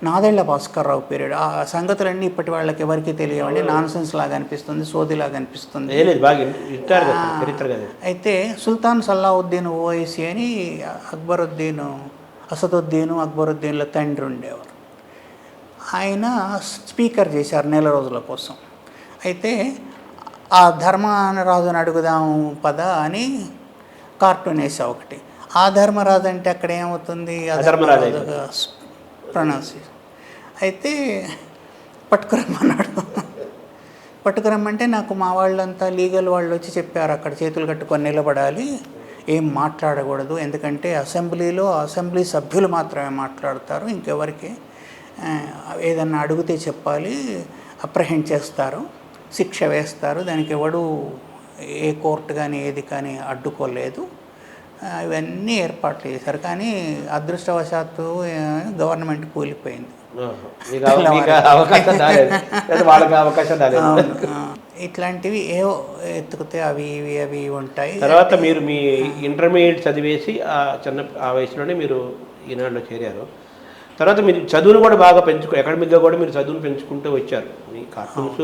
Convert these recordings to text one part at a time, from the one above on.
Nadella Bhaskar Rao period. ఆ సంగతులన్నీ ఇప్పటి వాళ్ళకి ఎవరికి తెలియవండి. నాన్సెన్స్ లాగా అనిపిస్తుంది, సోదిలాగా అనిపిస్తుంది. అయితే సుల్తాన్ సల్లావుద్దీన్ ఓవైసీ అని అసదుద్దీన్ అక్బరుద్దీన్ల తండ్రి ఉండేవారు. ఆయన స్పీకర్ చేశారు నెల రోజుల కోసం. అయితే ఆ ధర్మరాజుని అడుగుదాం పద అని కార్టూన్ వేసా ఒకటి. ఆ ధర్మరాజు అంటే అక్కడ ఏమవుతుంది, ప్రొనౌన్సియేషన్. అయితే పట్టుకురమ్మన్నాడు. పట్టుకురమ్మంటే నాకు మా వాళ్ళంతా లీగల్ వాళ్ళు వచ్చి చెప్పారు, అక్కడ చేతులు కట్టుకొని నిలబడాలి, ఏం మాట్లాడకూడదు, ఎందుకంటే అసెంబ్లీ సభ్యులు మాత్రమే మాట్లాడతారు, ఇంకెవరికి ఏదన్నా అడిగితే చెప్పాలి, అప్రహెండ్ చేస్తారు, శిక్ష వేస్తారు, దానికి ఎవడు ఏ కోర్టు కానీ ఏది కానీ అడ్డుకోలేదు. ఇవన్నీ ఏర్పాట్లు చేశారు. కానీ అదృష్టవశాత్తు గవర్నమెంట్ కూలిపోయింది. ఇట్లాంటివి ఏవో ఎత్తుకుతే అవి ఉంటాయి. తర్వాత మీరు మీ ఇంటర్మీడియట్ చదివేసి ఆ వయసులోనే మీరు ఈనాడులో చేరారు. తర్వాత మీరు చదువును కూడా బాగా అకాడమిక్గా కూడా మీరు చదువును పెంచుకుంటూ వచ్చారు. మీ కార్టూన్స్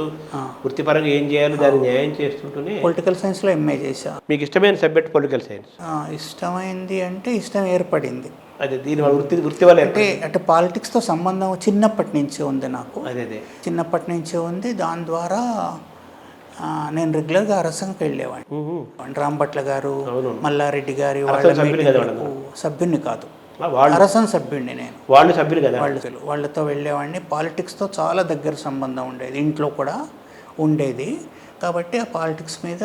వృత్తిపరంగా ఏం చేయాలి దాన్ని న్యాయం చేస్తుంటూనే పొలిటికల్ సైన్స్లో ఎంఏ చేశా. మీకు ఇష్టమైన సబ్జెక్ట్ పొలిటికల్ సైన్స్? ఇష్టమైంది అంటే ఇష్టం ఏర్పడింది. అదే దీనివల్ల వృత్తి వల్ల అంటే పాలిటిక్స్తో సంబంధం చిన్నప్పటి నుంచే ఉంది నాకు. చిన్నప్పటి నుంచే ఉంది. దాని ద్వారా నేను రెగ్యులర్గా అరసంకి వెళ్ళేవాడిని. రాంభట్ల గారు, మల్లారెడ్డి గారి సభ్యుని కాదు, అరసం సభ్యుడిని నేను. వాళ్ళు సభ్యులు కదా, వాళ్ళతో వెళ్ళేవాడిని. పాలిటిక్స్తో చాలా దగ్గర సంబంధం ఉండేది, ఇంట్లో కూడా ఉండేది. కాబట్టి ఆ పాలిటిక్స్ మీద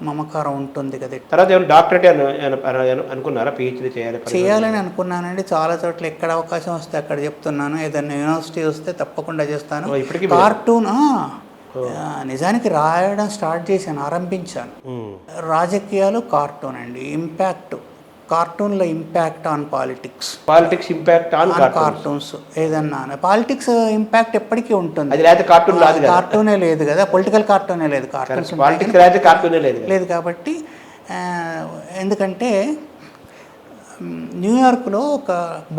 మమకారం ఉంటుంది కదా. తర్వాత డాక్టరేట్ అనుకున్నారా? పిహెచ్డీ చేయాలని అనుకున్నానండి. చాలా చోట్ల ఎక్కడ అవకాశం వస్తే అక్కడ చెప్తున్నాను. ఏదైనా యూనివర్సిటీ వస్తే తప్పకుండా చేస్తాను. కార్టూన్ నిజానికి రాయడం స్టార్ట్ చేశాను, ఆరంభించాను. రాజకీయాలు కార్టూన్ అండి. కార్టూన్ల impact on politics impact on cartoons. ఏదన్నా పాలిటిక్స్ ఇంపాక్ట్ ఎప్పటికీ ఉంటుంది. కార్టూనే లేదు కదా, పొలిటికల్ కార్టూనే లేదు, కార్టూనే లేదు. కాబట్టి ఎందుకంటే న్యూయార్క్లో ఒక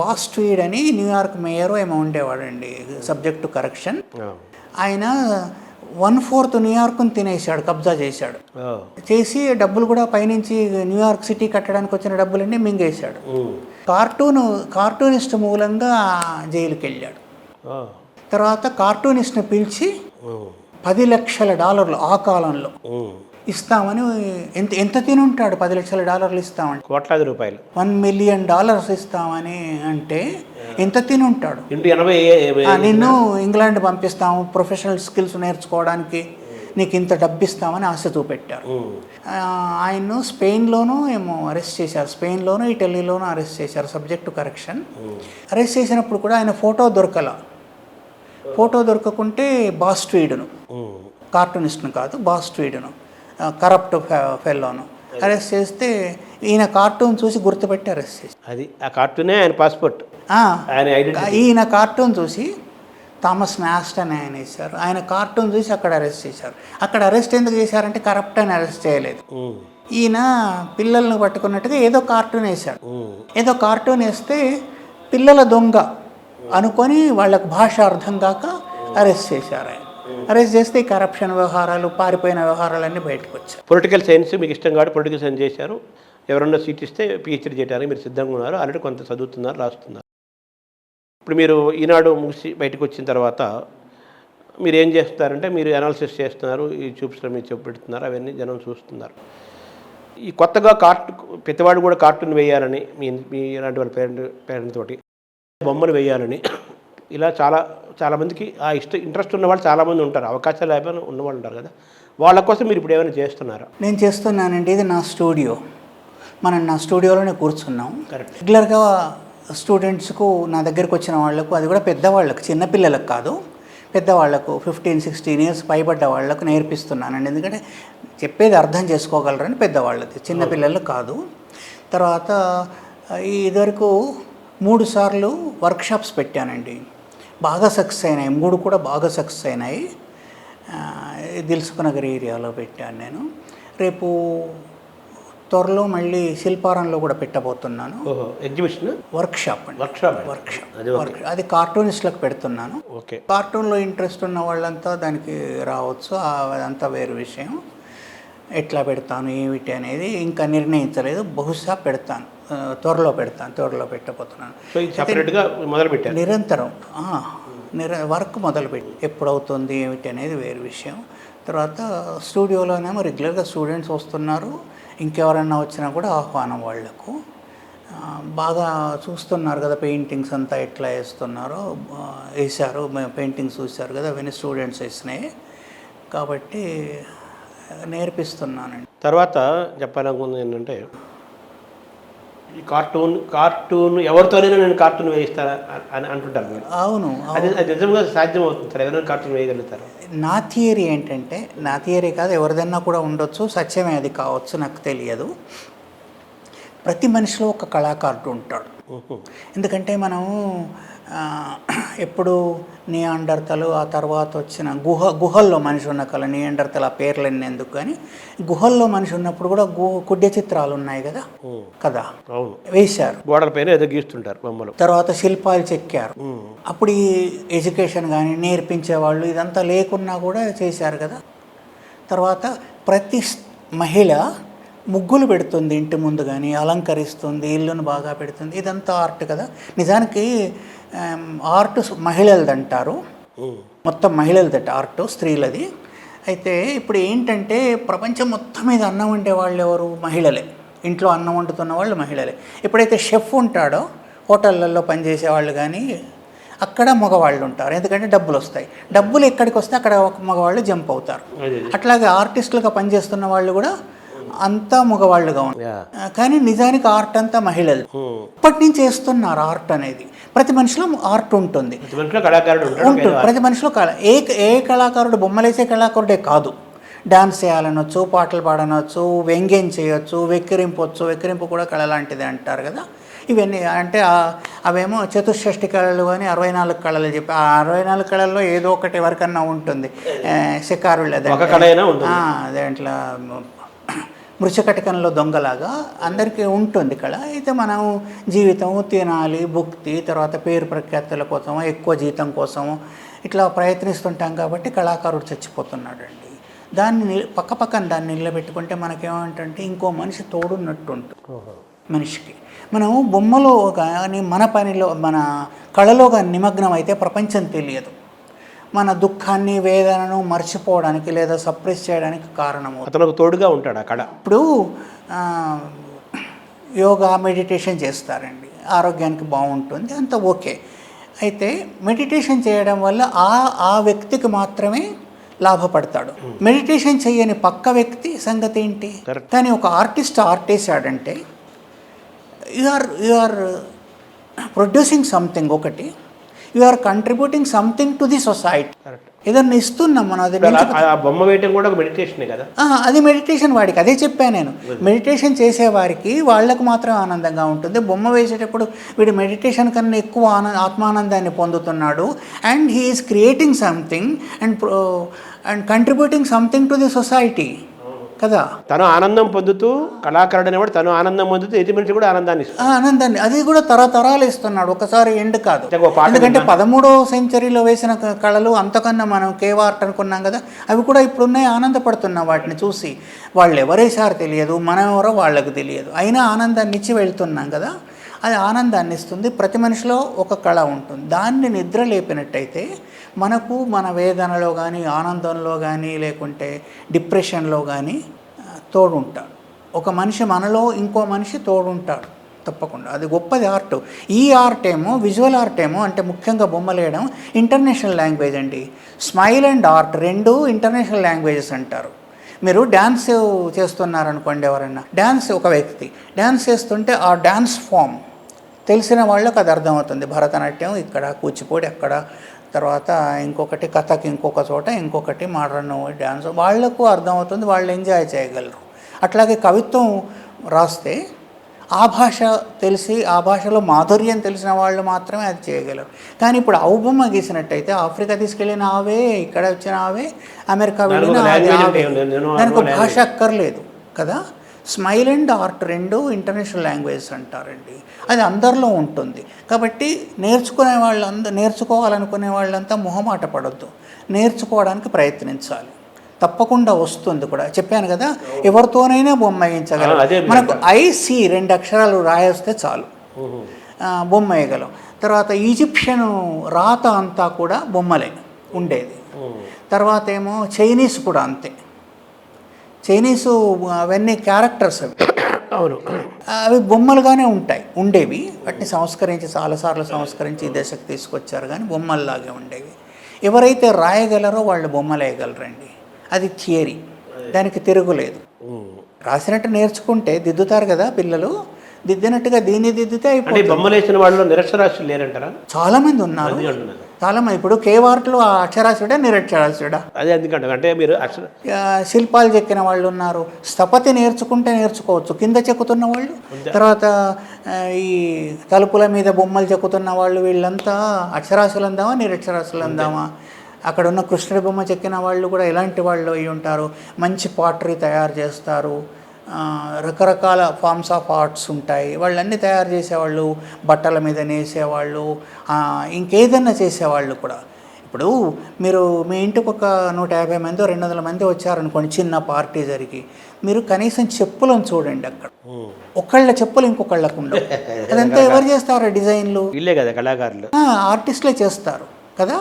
బాస్ట్రీడ్ అని న్యూయార్క్ మేయర్ ఏమో ఉండేవాడండి, సబ్జెక్ట్ టు కరెక్షన్. ఆయన 1/4 న్యూయార్క్ను తినేసాడు, కబ్జా చేశాడు. చేసి డబ్బులు కూడా పైనుంచి న్యూయార్క్ సిటీ కట్టడానికి వచ్చిన డబ్బులన్నీ మింగేశాడు. కార్టూనిస్ట్ మూలంగా జైలుకి వెళ్ళాడు. తర్వాత కార్టూనిస్ట్ని పిలిచి $10 లక్షల ఆ కాలంలో ఇస్తామని, ఎంత తినుంటాడు, $10 లక్షల ఇస్తామని, కోట్లాది రూపాయలు, $1 మిలియన్ ఇస్తామని అంటే ఎంత తినుంటాడు. నిన్ను ఇంగ్లాండ్ పంపిస్తాము ప్రొఫెషనల్ స్కిల్స్ నేర్చుకోవడానికి, నీకు ఇంత డబ్బు ఇస్తామని ఆశ చూపెట్టారు. ఆయన్ను స్పెయిన్లోనూ ఏమో అరెస్ట్ చేశారు, స్పెయిన్లోనూ ఇటలీలోనూ అరెస్ట్ చేశారు, సబ్జెక్ట్ టు కరెక్షన్. అరెస్ట్ చేసినప్పుడు కూడా ఆయన ఫోటో దొరకకుంటే బాస్ట్రీడ్ను, కార్టూనిస్ట్ను కాదు, బాస్ట్రీడ్ను, కరప్ట్ ఫెల్లోను అరెస్ట్ చేస్తే ఈయన కార్టూన్ చూసి గుర్తుపెట్టి అరెస్ట్ చేసి, అది ఆ కార్టూనే ఆయన పాస్పోర్ట్. ఈయన కార్టూన్ చూసి థామస్ నాస్టన్ ఆయన వేశారు. ఆయన కార్టూన్ చూసి అక్కడ అరెస్ట్ చేశారు. అక్కడ అరెస్ట్ ఎందుకు చేశారంటే కరప్ట్ అని అరెస్ట్ చేయలేదు. ఈయన పిల్లల్ని పట్టుకున్నట్టుగా ఏదో కార్టూన్ వేశాడు. ఏదో కార్టూన్ వేస్తే పిల్లల దొంగ అనుకొని వాళ్ళకు భాష అర్థం కాక అరెస్ట్ చేశారు. ఆయన అరెస్ట్ చేస్తే ఈ కరప్షన్ వ్యవహారాలు, పారిపోయిన వ్యవహారాలన్నీ బయటకు వచ్చాయి. పొలిటికల్ సైన్స్ మీకు ఇష్టం కాబట్టి పొలిటికల్ సైన్స్ చేశారు. ఎవరన్నా సీట్ ఇస్తే పిహెచ్డీ చేయడానికి మీరు సిద్ధంగా ఉన్నారు. ఆల్రెడీ కొంత చదువుతున్నారు, రాస్తున్నారు. ఇప్పుడు మీరు ఈనాడు ముగిసి బయటకు వచ్చిన తర్వాత మీరు ఏం చేస్తారంటే మీరు అనాలిసిస్ చేస్తున్నారు, ఈ ట్యూబ్స్లో మీరు చూపెడుతున్నారు, అవన్నీ జనం చూస్తున్నారు. ఈ కొత్తగా ప్రతివాడు కూడా కార్టూన్ వేయాలని మీ ఇలాంటి వాళ్ళ పేరెంట్ తోటి బొమ్మలు వేయాలని ఇలా చాలామందికి ఆ ఇంట్రెస్ట్ ఉన్న వాళ్ళు చాలామంది ఉంటారు, అవకాశాలు లేకపోయినా ఉన్నవాళ్ళు ఉంటారు కదా. వాళ్ళ కోసం మీరు ఇప్పుడు ఏమైనా చేస్తున్నారా? నేను చేస్తున్నానండి. ఇది నా స్టూడియో. మనం నా స్టూడియోలోనే కూర్చున్నాం. రెగ్యులర్గా స్టూడెంట్స్కు, నా దగ్గరికి వచ్చిన వాళ్లకు, అది కూడా పెద్దవాళ్ళకు, చిన్నపిల్లలకు కాదు, పెద్దవాళ్లకు 15-16 ఇయర్స్ పైబడ్డ వాళ్లకు నేర్పిస్తున్నానండి. ఎందుకంటే చెప్పేది అర్థం చేసుకోగలరని పెద్దవాళ్ళది, చిన్నపిల్లలకు కాదు. తర్వాత ఇదివరకు 3 సార్లు వర్క్షాప్స్ పెట్టానండి, బాగా సక్సెస్ అయినాయి. 3 కూడా బాగా సక్సెస్ అయినాయి. దిల్సుఖ్ నగర్ ఏరియాలో పెట్టాను నేను. రేపు త్వరలో మళ్ళీ శిల్పారంలో కూడా పెట్టబోతున్నాను. ఓహో, ఎగ్జిబిషన్, వర్క్షాప్ అండి. వర్క్షాప్ అది కార్టూనిస్ట్లకు పెడుతున్నాను. ఓకే. కార్టూన్లో ఇంట్రెస్ట్ ఉన్న వాళ్ళంతా దానికి రావచ్చు. అదంతా వేరు విషయం. ఎట్లా పెడతాను ఏమిటి అనేది ఇంకా నిర్ణయించలేదు. బహుశా పెడతాను, త్వరలో పెట్టబోతున్నాను. సో ఇది సెపరేట్గా మొదలుపెట్టాను. నిరంతరం వర్క్ మొదలుపెట్టి ఎప్పుడవుతుంది ఏమిటి అనేది వేరు విషయం. తర్వాత స్టూడియోలోనేమో రెగ్యులర్గా స్టూడెంట్స్ వస్తున్నారు. ఇంకెవరన్నా వచ్చినా కూడా ఆహ్వానం వాళ్లకు. బాగా చూస్తున్నారు కదా పెయింటింగ్స్ అంతా ఎట్లా వేశారు. పెయింటింగ్స్ చూశారు కదా, అవన్నీ స్టూడెంట్స్ వేసినాయి కాబట్టి నేర్పిస్తున్నానండి. తర్వాత చెప్పాలనుకుంది ఏంటంటే, ఈ కార్టూన్ ఎవరితోనైనా నేను కార్టూన్ వేయిస్తారా అని అంటుంటారు మీరు. అవును, అది నిజంగా సాధ్యం అవుతుంది సార్? ఎవరైనా కార్టూన్ వేయగలుగుతారు? నా థియరీ ఏంటంటే, నా థియరీ కాదు, ఎవరిదన్నా కూడా ఉండొచ్చు, సత్యమే అది కావచ్చు, నాకు తెలియదు. ప్రతి మనిషిలో ఒక కళాకారుడు ఉంటాడు. ఎందుకంటే మనం ఎప్పుడు నియాండర్తలు, ఆ తర్వాత వచ్చిన గుహల్లో మనిషి ఉన్న కళ, నియాండర్తలు ఆ పేర్లన్నీ ఎందుకు కానీ, గుహల్లో మనిషి ఉన్నప్పుడు కూడా కుడ్య చిత్రాలు ఉన్నాయి కదా, అవును, వేశారు. గోడల పైన ఏదో గీస్తుంటారు బొమ్మలు. తర్వాత శిల్పాలు చెక్కారు. అప్పుడు ఈ ఎడ్యుకేషన్ కానీ నేర్పించేవాళ్ళు ఇదంతా లేకున్నా కూడా చేశారు కదా. తర్వాత ప్రతి మహిళ ముగ్గులు పెడుతుంది ఇంటి ముందు, కానీ అలంకరిస్తుంది, ఇల్లును బాగా పెడుతుంది. ఇదంతా ఆర్ట్ కదా. నిజానికి ఆర్ట్ మహిళలది అంటారు, మొత్తం మహిళలదట ఆర్ట్, స్త్రీలది. అయితే ఇప్పుడు ఏంటంటే ప్రపంచం మొత్తం మీద అన్నం వండే వాళ్ళు ఎవరు? మహిళలే. ఇంట్లో అన్నం వండుతున్న వాళ్ళు మహిళలే. ఎప్పుడైతే షెఫ్ ఉంటాడో హోటళ్ళల్లో పనిచేసే వాళ్ళు కానీ అక్కడ మగవాళ్ళు ఉంటారు. ఎందుకంటే డబ్బులు వస్తాయి. డబ్బులు ఎక్కడికి వస్తే అక్కడ మగవాళ్ళు జంప్ అవుతారు. అట్లాగే ఆర్టిస్టులుగా పనిచేస్తున్న వాళ్ళు కూడా అంతా మగవాళ్ళుగా ఉంటారు. కానీ నిజానికి ఆర్ట్ అంతా మహిళలు. ఇప్పటి నుంచి చేస్తున్నారు ఆర్ట్ అనేది. ప్రతి మనిషిలో ఆర్ట్ ఉంటుంది. ప్రతి మనిషిలో ఏ కళాకారుడు బొమ్మలేసే కళాకారుడే కాదు. డాన్స్ చేయాలనొచ్చు, పాటలు పాడనొచ్చు, వ్యంగ్యం చేయొచ్చు, వెక్కిరింపు కూడా కళ లాంటిది అంటారు కదా. ఇవన్నీ అంటే అవేమో చతుషష్ఠి కళలు అని 64 కళలు చెప్పి, ఆ 64 కళల్లో ఏదో ఒకటి ఎవరికన్నా ఉంటుంది. శికారులు అదేంట్లో మృషకటికంలో దొంగలాగా అందరికీ ఉంటుంది కళ. అయితే మనం జీవితం, తినాలి, భుక్తి, తర్వాత పేరు ప్రఖ్యాతుల కోసమో, ఎక్కువ జీతం కోసమో ఇట్లా ప్రయత్నిస్తుంటాం కాబట్టి కళాకారుడు చచ్చిపోతున్నాడండి. దాన్ని పక్కన దాన్ని నిలబెట్టుకుంటే మనకేమంటే ఇంకో మనిషి తోడున్నట్టు ఉంటుంది మనిషికి. మనం బొమ్మలో కానీ మన పనిలో, మన కళలో కానీ నిమగ్నం అయితే ప్రపంచం తెలియదు. మన దుఃఖాన్ని, వేదనను మర్చిపోవడానికి లేదా సప్రెస్ చేయడానికి కారణము అతనికి తోడుగా ఉంటాడు అక్కడ. ఇప్పుడు యోగా, మెడిటేషన్ చేస్తారండి, ఆరోగ్యానికి బాగుంటుంది, అంత ఓకే. అయితే మెడిటేషన్ చేయడం వల్ల ఆ వ్యక్తికి మాత్రమే లాభపడతాడు. మెడిటేషన్ చేయని పక్క వ్యక్తి సంగతి ఏంటి? కానీ ఒక ఆర్టిస్ట్ ఆర్ట్ వేసాడంటే యు ఆర్ ప్రొడ్యూసింగ్ సంథింగ్. ఒకటి, you are contributing something to the society. ఏదన్నా ఇస్తున్నాం మనం. అది బొమ్మ వేయటం కూడా ఒక మెడిటేషనే కదా. అది మెడిటేషన్. వాడికి అదే చెప్పాను నేను. మెడిటేషన్ చేసేవారికి వాళ్ళకు మాత్రం ఆనందంగా ఉంటుంది. బొమ్మ వేసేటప్పుడు వీడు మెడిటేషన్ కన్నా ఎక్కువ ఆత్మానందాన్ని పొందుతున్నాడు. And he is creating something and contributing something to the society కదా. తను ఆనందం పొందుతూ, కళాకారుడు అనేవాడు తను ఆనందం పొందుతూ ఎదుటి మనిషి కూడా ఆనందాన్ని అది కూడా తరతరాలు ఇస్తున్నాడు. ఒకసారి ఎండ్ కాదు. ఎందుకంటే 13వ సెంచరీలో వేసిన కళలు అంతకన్నా మనం కేవ్ ఆర్ట్ అనుకున్నాం కదా, అవి కూడా ఇప్పుడు ఉన్నాయి. ఆనందపడుతున్నాం వాటిని చూసి. వాళ్ళు ఎవరేసారో తెలియదు, మనం ఎవరో వాళ్ళకు తెలియదు, అయినా ఆనందాన్ని ఇచ్చి వెళ్తున్నాం కదా. అది ఆనందాన్ని ఇస్తుంది. ప్రతి మనిషిలో ఒక కళ ఉంటుంది. దాన్ని నిద్ర లేపినట్టయితే మనకు మన వేదనలో కానీ, ఆనందంలో కానీ, లేకుంటే డిప్రెషన్లో కానీ తోడుంటాడు. ఒక మనిషి మనలో ఇంకో మనిషి తోడుంటాడు తప్పకుండా. అది గొప్పది ఆర్ట్. ఈ ఆర్ట్ ఏమో, విజువల్ ఆర్ట్ ఏమో, అంటే ముఖ్యంగా బొమ్మలేయడం ఇంటర్నేషనల్ లాంగ్వేజ్ అండి. స్మైల్ అండ్ ఆర్ట్ రెండు ఇంటర్నేషనల్ లాంగ్వేజెస్ అంటారు. మీరు డ్యాన్స్ చేస్తున్నారనుకోండి, ఎవరైనా డ్యాన్స్, ఒక వ్యక్తి డ్యాన్స్ చేస్తుంటే ఆ డ్యాన్స్ ఫామ్ తెలిసిన వాళ్ళకు అది అర్థమవుతుంది. భరతనాట్యం ఇక్కడ, కూచిపూడి అక్కడ, తర్వాత ఇంకొకటి కథక్ ఇంకొక చోట, ఇంకొకటి మోడర్న్ డ్యాన్స్, వాళ్లకు అర్థమవుతుంది, వాళ్ళు ఎంజాయ్ చేయగలరు. అట్లాగే కవిత్వం రాస్తే ఆ భాష తెలిసి, ఆ భాషలో మాధుర్యం తెలిసిన వాళ్ళు మాత్రమే అది చేయగలరు. కానీ ఇప్పుడు ఆవు బొమ్మ గీసినట్టయితే ఆఫ్రికా తీసుకెళ్ళిన ఆవే, ఇక్కడ వచ్చిన ఆవే, అమెరికా వెళ్ళిన ఆవే, దానికి భాష అక్కర్లేదు కదా. స్మైల్ అండ్ ఆర్ట్ రెండు ఇంటర్నేషనల్ లాంగ్వేజెస్ అంటారండి. అది అందరిలో ఉంటుంది. కాబట్టి నేర్చుకోవాలనుకునే వాళ్ళంతా మొహమాట పడొద్దు, నేర్చుకోవడానికి ప్రయత్నించాలి. తప్పకుండా వస్తుంది కూడా. చెప్పాను కదా, ఎవరితోనైనా బొమ్మ వేయించగలం. మనకు ఐసి 2 అక్షరాలు రాయేస్తే చాలు, బొమ్మ వేయగలం. తర్వాత ఈజిప్షియన్ రాత అంతా కూడా బొమ్మలే ఉండేది. తర్వాత ఏమో చైనీస్ కూడా అంతే. చైనీసు అవన్నీ క్యారెక్టర్స్ అవి. అవును, అవి బొమ్మలుగానే ఉండేవి. వాటిని చాలాసార్లు సంస్కరించి ఈ దశకు తీసుకొచ్చారు, కానీ బొమ్మల్లాగే ఉండేవి. ఎవరైతే రాయగలరో వాళ్ళు బొమ్మలు వేయగలరండి. అది థియరీ, దానికి తిరుగులేదు. రాసినట్టు నేర్చుకుంటే దిద్దుతారు కదా పిల్లలు, దిద్దినట్టుగా దీన్ని దిద్దితే అయిపోతుంది. బొమ్మలు వేసిన వాళ్ళు నిరక్షరాస్యులు లేరంటారా? చాలామంది ఉన్నారు. చాలామంది ఇప్పుడు కేవార్ట్లో అక్షరాస్యుడా నిరక్షరాస్యుడా? అదే ఎందుకంటే అంటే మీరు శిల్పాలు చెక్కిన వాళ్ళు ఉన్నారు. స్థపతి నేర్చుకోవచ్చు, కింద చెక్కుతున్న వాళ్ళు. తర్వాత ఈ తలుపుల మీద బొమ్మలు చెక్కుతున్న వాళ్ళు, వీళ్ళంతా అక్షరాస్యులు అందామా నిరక్షరాస్యులు అందామా? అక్కడ ఉన్న కృష్ణుడి బొమ్మ చెక్కిన వాళ్ళు కూడా ఎలాంటి వాళ్ళు అయి ఉంటారు? మంచి పాటరీ తయారు చేస్తారు, రకరకాల ఫార్మ్స్ ఆఫ్ ఆర్ట్స్ ఉంటాయి. వాళ్ళన్నీ తయారు చేసేవాళ్ళు, బట్టల మీద నేసేవాళ్ళు, ఇంకేదన్నా చేసేవాళ్ళు కూడా. ఇప్పుడు మీరు మీ ఇంటికి ఒక 150 మంది 200 మంది వచ్చారనుకోండి, చిన్న పార్టీ జరిగి, మీరు కనీసం చెప్పులను చూడండి. అక్కడ ఒకళ్ళ చెప్పులు ఇంకొకళ్ళకు ఉండవు. అదంతా ఎవరు చేస్తారు? డిజైన్లు వీళ్ళే కదా, కళాకారులు, ఆర్టిస్టులే చేస్తారు కదా.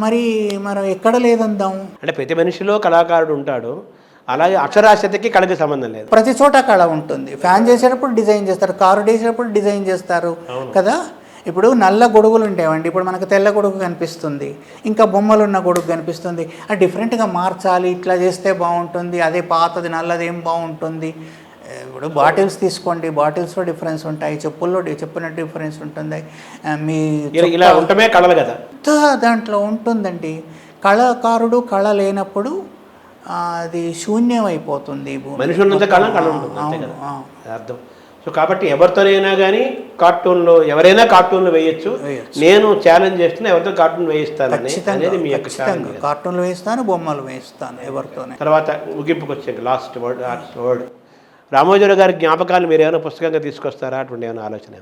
మరి మనం ఎక్కడ లేదందాం. అంటే ప్రతి మనిషిలో కళాకారుడు ఉంటాడు. అలాగే అక్షరాస్యతకి కళకి సంబంధం లేదు, ప్రతి చోట కళ ఉంటుంది. ఫ్యాన్ చేసేటప్పుడు డిజైన్ చేస్తారు, కారు చేసేటప్పుడు డిజైన్ చేస్తారు కదా. ఇప్పుడు నల్ల గొడుగులు ఉండేవండి, ఇప్పుడు మనకు తెల్ల గొడుగు కనిపిస్తుంది, ఇంకా బొమ్మలు ఉన్న గొడుగు కనిపిస్తుంది. అది డిఫరెంట్గా మార్చాలి, ఇట్లా చేస్తే బాగుంటుంది, అదే పాతది నల్లది ఏం బాగుంటుంది. ఇప్పుడు బాటిల్స్ తీసుకోండి, బాటిల్స్లో డిఫరెన్స్ ఉంటాయి, చెప్పినట్టు డిఫరెన్స్ ఉంటుంది. మీ ఇలా ఉండటమే కళలు కదా, దాంట్లో ఉంటుందండి. కళాకారుడు కళ లేనప్పుడు అది శూన్యం అయిపోతుంది. మనిషి ఉన్నంత కాలం కళ ఉంటుంది, అంతే కదా అర్థం. సో కాబట్టి ఎవరితోనైనా కానీ కార్టూన్లో ఎవరైనా కార్టూన్లు వేయచ్చు. నేను ఛాలెంజ్ చేస్తున్నా, ఎవరితో కార్టూన్ వేయిస్తాను అనేది మీ యొక్క ఛాలెంజ్. కార్టూన్లు వేయిస్తాను, బొమ్మలు వేయిస్తాను ఎవరితోనే. తర్వాత ముగింపుకి వచ్చాక లాస్ట్ వర్డ్ రామోజీరావు గారి జ్ఞాపకాలు మీరు ఏమైనా పుస్తకంగా తీసుకొస్తారా? అటువంటి ఏమైనా ఆలోచన?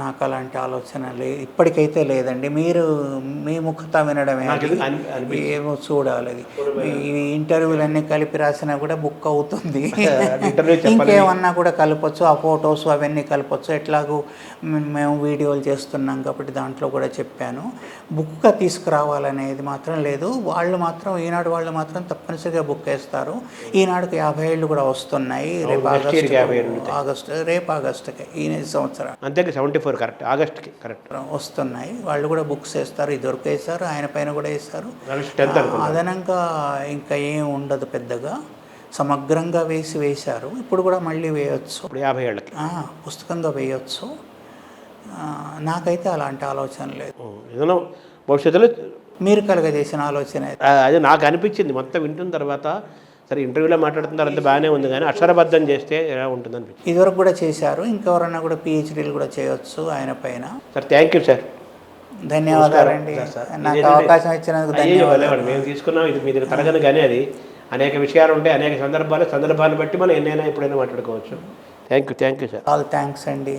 నాకు అలాంటి ఆలోచన ఇప్పటికైతే లేదండి. మీరు మీ ముఖత వినడమే, ఏమో చూడాలి. ఈ ఇంటర్వ్యూలన్నీ కలిపి రాసినా కూడా బుక్ అవుతుంది. ఇంకేమన్నా కూడా కలపచ్చు, ఆ ఫొటోస్ అవన్నీ కలపచ్చు. ఎట్లాగూ మేము వీడియోలు చేస్తున్నాం కాబట్టి దాంట్లో కూడా చెప్పాను. బుక్గా తీసుకురావాలనేది మాత్రం లేదు. ఈనాడు వాళ్ళు మాత్రం తప్పనిసరిగా బుక్ వేస్తారు. ఈనాడుకి 50 ఏళ్ళు కూడా వస్తున్నాయి. రేపు ఆగస్టుకి ఈ సంవత్సరం అంతే, 74 కరెక్ట్, ఆగస్టుకి కరెక్ట్ వస్తున్నాయి. వాళ్ళు కూడా బుక్స్ వేస్తారు. ఇదివరకు వేస్తారు, ఆయన పైన కూడా వేస్తారు. అదనంగా ఇంకా ఏం ఉండదు పెద్దగా, సమగ్రంగా వేశారు. ఇప్పుడు కూడా మళ్ళీ వేయొచ్చు, 50 ఏళ్ళకి పుస్తకంగా వేయొచ్చు. నాకైతే అలాంటి ఆలోచన లేదు. ఏదైనా భవిష్యత్తులో మీరు కలుగజేసిన ఆలోచన అది నాకు అనిపించింది. మొత్తం వింటున్న తర్వాత సరే ఇంటర్వ్యూలో మాట్లాడుతున్న తర్వాత బాగానే ఉంది, కానీ అక్షరబద్ధం చేస్తే ఎలా ఉంటుంది అనిపించింది. ఇదివరకు కూడా చేశారు, ఇంకెవరన్నా కూడా PhDలు కూడా చేయొచ్చు ఆయన పైన. సార్ థ్యాంక్ యూ సార్, ధన్యవాదాలండి. నాకు అవకాశం ఇచ్చినందుకు ధన్యవాదాలు. మేము తీసుకున్నాం, ఇది మీ దగ్గర తరగని, కానీ అది అనేక విషయాలు ఉంటాయి, అనేక సందర్భాలను బట్టి మనం ఎన్నైనా ఎప్పుడైనా మాట్లాడుకోవచ్చు. Thank you sir. All thanks అండి.